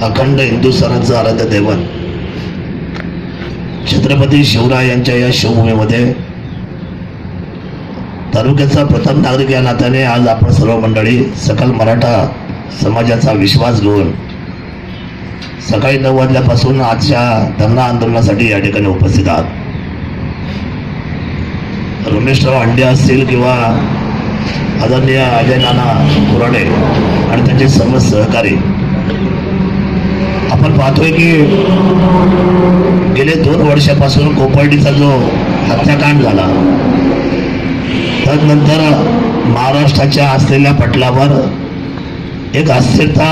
अखंड हिंदुस्थानाचं आराध्य दैवत छत्रपती शिवराय यांच्या या शिवभूमीमध्ये तालुक्याचा प्रथम नागरिक या नात्याने आज आपण सर्व मंडळी सकल मराठा समाजाचा विश्वास घेऊन सकाळी 9 वाजल्यापासून आजच्या धरणा आंदोलनासाठी या ठिकाणी उपस्थित आहात. रमेशराव अंडे असतील किंवा आदरणीय अजय नाना कुराडे आणि त्यांचे सर्व सहकारी, आपण पाहतोय की गेले 2 वर्षापासून कोपर्डीचा जो हत्याकांड झाला, त्यानंतर महाराष्ट्राच्या असलेल्या पटलावर एक अस्थिरता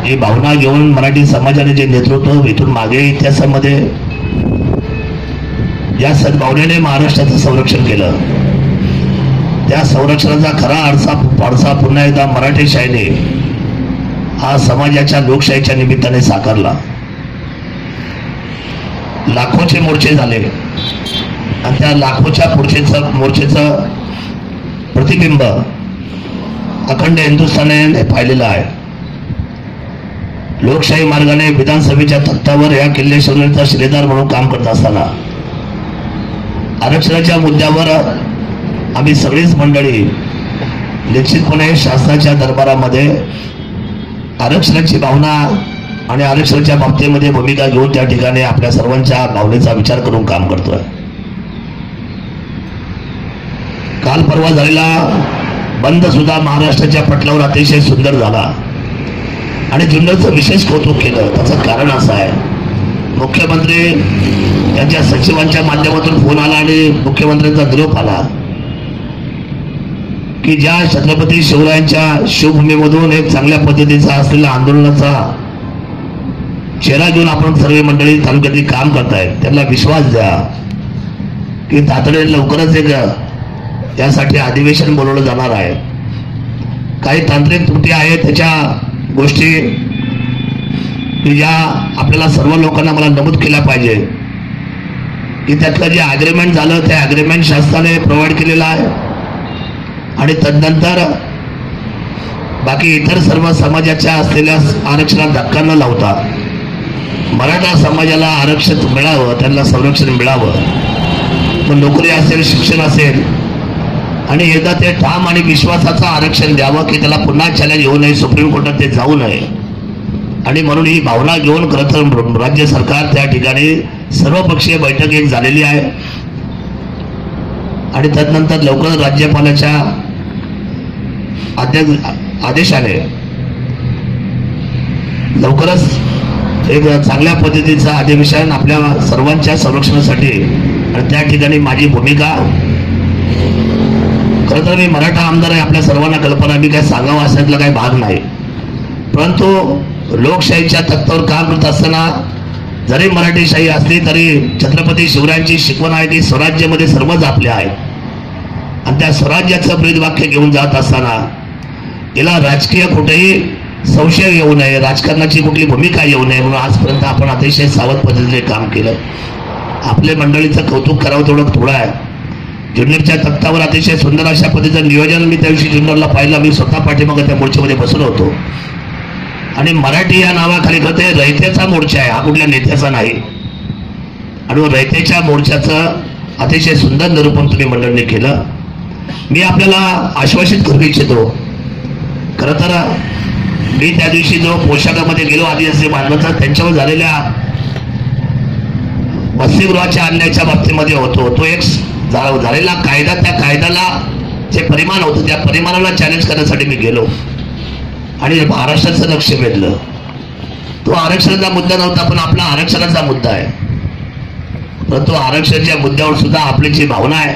ही भावना घेऊन मराठी समाजाने जे नेतृत्व इथून मागे इतिहासामध्ये या सद्भावनेने महाराष्ट्राचं संरक्षण केलं, त्या संरक्षणाचा खरा आरसा पुन्हा एकदा मराठीशाहीने हा समाजाच्या लोकशाहीच्या निमित्ताने साकारला. लाखोचे मोर्चे झाले आणि त्या लाखोच्या मोर्चेचं प्रतिबिंब अखंड हिंदुस्थानाने पाहिलेलं आहे. लोकशाही मार्गाने विधानसभेच्या तख्तावर या किल्ले शिवनेरीचा शिलेदार म्हणून काम करत असताना आरक्षणाच्या मुद्द्यावर आम्ही सगळीच मंडळी निश्चितपणे शासनाच्या दरबारामध्ये आरक्षणाची भावना आणि आरक्षणाच्या बाबतीमध्ये भूमिका घेऊन त्या ठिकाणी आपल्या सर्वांच्या भावनेचा विचार करून काम करतोय. काल परवा झालेला बंद सुद्धा महाराष्ट्राच्या पटलावर अतिशय सुंदर झाला आणि जुन्नरचं विशेष कौतुक केलं. त्याचं कारण असं आहे, मुख्यमंत्री यांच्या सचिवांच्या माध्यमातून फोन आला आणि मुख्यमंत्र्यांचा निरोप आला की ज्या छत्रपती शिवरायांच्या शिवभूमीमधून एक चांगल्या पद्धतीचा असलेला आंदोलनाचा चेहरा घेऊन आपण सर्व मंडळी तालुक्यातली काम करतायत, त्यांना विश्वास द्या की तातडीने लवकरच एक यासाठी अधिवेशन बोलवलं जाणार आहे. काही तांत्रिक त्रुटी आहेत, त्याच्या गोष्टी की ज्या आपल्याला सर्व लोकांना मला नमूद केल्या पाहिजे की त्यातलं जे अग्रीमेंट झालं ते अग्रीमेंट शासनाने प्रोव्हाइड केलेलं आहे आणि तदनंतर बाकी इतर सर्व समाजाच्या असलेल्या आरक्षणात धक्का न लावता मराठा समाजाला आरक्षण मिळावं, त्यांना संरक्षण मिळावं, मग नोकरी असेल, शिक्षण असेल, आणि एकदा ते ठाम आणि विश्वासाचं आरक्षण द्यावं की त्याला पुन्हा चॅलेंज येऊ नये, सुप्रीम कोर्टात ते जाऊ नये. आणि म्हणून ही भावना घेऊन खरं तर राज्य सरकार त्या ठिकाणी सर्वपक्षीय बैठक एक झालेली आहे आणि त्यानंतर लवकरच राज्यपालाच्या आदेशाने लवकरच एक चांगल्या पद्धतीचं अधिवेशन आपल्या सर्वांच्या संरक्षणासाठी. आणि त्या ठिकाणी माझी भूमिका, खरं तर मी मराठा आमदार आहे, आपल्या सर्वांना कल्पना, मी काय सांगावं असायला काही भाग नाही, परंतु लोकशाहीच्या तत्वावर काम करत असताना जरी मराठीशाही असली तरी छत्रपती शिवरायांची शिकवण आहे की स्वराज्यामध्ये सर्वच आपले आहेत आणि त्या स्वराज्याचं ब्रीदवाक्य घेऊन जात असताना याला राजकीय कुठेही संशय येऊ नये, राजकारणाची कुठली भूमिका येऊ नये म्हणून आजपर्यंत आपण अतिशय सावध पद्धतीने काम केलं. आपल्या मंडळीचं कौतुक करावं तेवढं थोडं आहे. जुन्नरच्या तख्तावर अतिशय सुंदर अशा पद्धतीचं नियोजन मी त्या दिवशी जुन्नरला पाहिलं. मी स्वतः पाठीमागे त्या मोर्चेमध्ये बसलो होतो आणि मराठी या नावाखाली ते रयतेचा मोर्चा आहे, हा कुठल्या नेत्याचा नाही. आणि रयतेच्या मोर्चाचं अतिशय सुंदर निरूपण तुम्ही मंडळींनी केलं. मी आपल्याला आश्वासित करू इच्छितो, खरं तर मी त्या दिवशी जो पोशाखामध्ये गेलो आदिवासी बांधवाचा, त्यांच्यावर झालेल्या वसतिगृहाच्या अन्यायाच्या बाबतीमध्ये होतो, तो एक झालेला कायदा, त्या कायद्याला जे परिमाण होतं त्या परिमाणाला चॅलेंज करण्यासाठी मी गेलो आणि महाराष्ट्राचं लक्ष वेधलं. तो आरक्षणाचा मुद्दा नव्हता, पण आपला आरक्षणाचा मुद्दा आहे. परंतु आरक्षणाच्या मुद्द्यावर सुद्धा आपली जी भावना आहे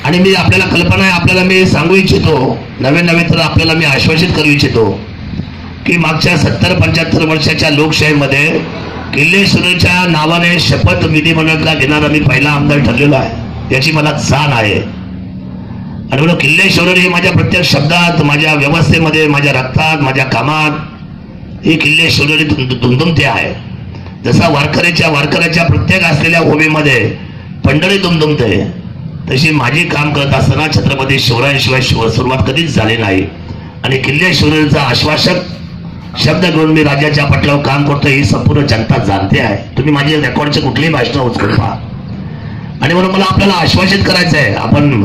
आणि मी आपल्याला कल्पना आहे, आपल्याला मी सांगू इच्छितो, नवे तर आपल्याला मी आश्वासित करू इच्छितो की मागच्या 70-75 वर्षाच्या लोकशाहीमध्ये किल्ले शिवनेरीच्या नावाने शपथ विधिमंडळातला घेणारा मी पहिला आमदार ठरलेलो आहे, याची मला जाण आहे. आणि म्हणून किल्ले शिवनेरी हे माझ्या प्रत्येक शब्दात, माझ्या व्यवस्थेमध्ये, माझ्या रक्तात, माझ्या कामात ही किल्ले शिवनेरी दुमदुमते आहे. जसा वारकऱ्याच्या प्रत्येक असलेल्या भूमीमध्ये पंढरी दुमदुमते, तशी माझी काम करत असताना छत्रपती शिवरायांशिवाय सुरुवात कधीच झाली नाही. आणि किल्ले शिवनेरीचा आश्वासक शब्द घेऊन मी राज्याच्या पटलावर काम करतोय ही संपूर्ण जनता जाणते आहे. तुम्ही माझे रेकॉर्डचे कुठलेही भाषण उचलून पहा. आणि म्हणून मला आपल्याला आश्वासित करायचं आहे, आपण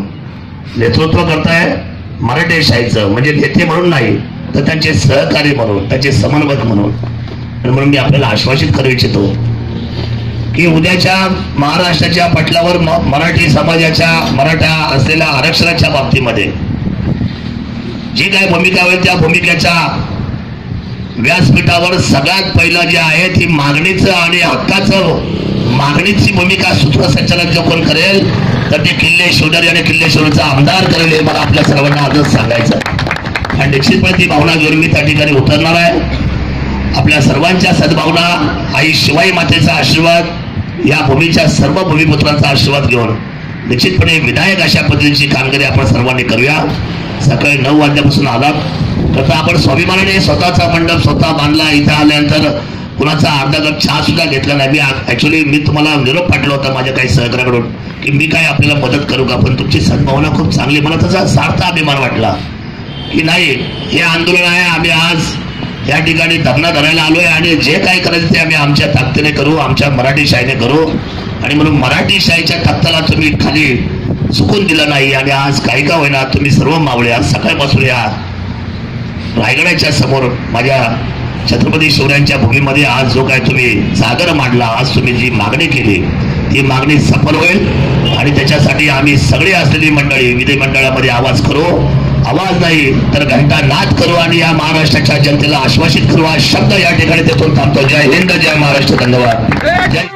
नेतृत्व करताय मराठी शाहीचं, म्हणजे नेते म्हणून नाही तर त्यांचे सहकारी म्हणून, त्यांचे समन्वयक म्हणून. आणि म्हणून मी आपल्याला आश्वासित करू इच्छितो की उद्याच्या महाराष्ट्राच्या पटलावर मराठी समाजाच्या, मराठा असलेल्या आरक्षणाच्या बाबतीमध्ये जी काय भूमिका होईल त्या भूमिकेच्या व्यासपीठावर सगळ्यात पहिलं जे आहे ती मागणीचं आणि हक्काचं, मागणीची भूमिका सूत्रसंचालन जो कोण करेल तर ते किल्लेश्वरी आणि किल्लेश्वरचा आमदार करेल हे मला आपल्या सर्वांना आजच सांगायचं आहे. आणि निश्चितपणे ती भावना घेऊन मी त्या ठिकाणी उतरणार आहे. आपल्या सर्वांच्या सद्भावना, आई शिवाई मातेचा आशीर्वाद, या भूमीच्या सर्व भूमिपुत्रांचा आशीर्वाद घेऊन निश्चितपणे विधायक अशा पद्धतीची कामगिरी आपण सर्वांनी करूया. सकाळी 9 वाजल्यापासून आलात तर आपण स्वाभिमानाने स्वतःचा मंडप स्वतः बांधला. इथं आल्यानंतर कुणाचा अर्धा कप चहा सुद्धा घेतला नाही. मी तुम्हाला निरोप पाठवला होता माझ्या काही सहकार्याकडून की मी काय आपल्याला मदत करू का, पण तुमची सद्भावना खूप चांगली, मला त्याचा सार्थ अभिमान वाटला की नाही हे आंदोलन आहे, आम्ही आज या ठिकाणी धरणा धरायला आलोय आणि जे काय करायचं ते आम्ही आमच्या ताकदीने करू, आमच्या मराठी शाहीने करू. आणि म्हणून मराठी शाहीच्या तख्ताला तुम्ही खाली चुकून दिलं नाही. आणि आज काही का होईना तुम्ही सर्व मावळे आज सकाळपासून या रायगडाच्या समोर माझ्या छत्रपती शिवरायांच्या भूमीमध्ये आज जो काय तुम्ही जागर मांडला, आज तुम्ही जी मागणी केली ती मागणी सफल होईल. आणि त्याच्यासाठी आम्ही सगळी असलेली मंडळी विधिमंडळामध्ये आवाज करू, आवाज नाही तर घंटा नाद करू आणि या महाराष्ट्राच्या जनतेला आश्वासित करू. हा शब्द या ठिकाणी तेथून थांबतो. जय हिंद, जय महाराष्ट्र, धन्यवाद. जय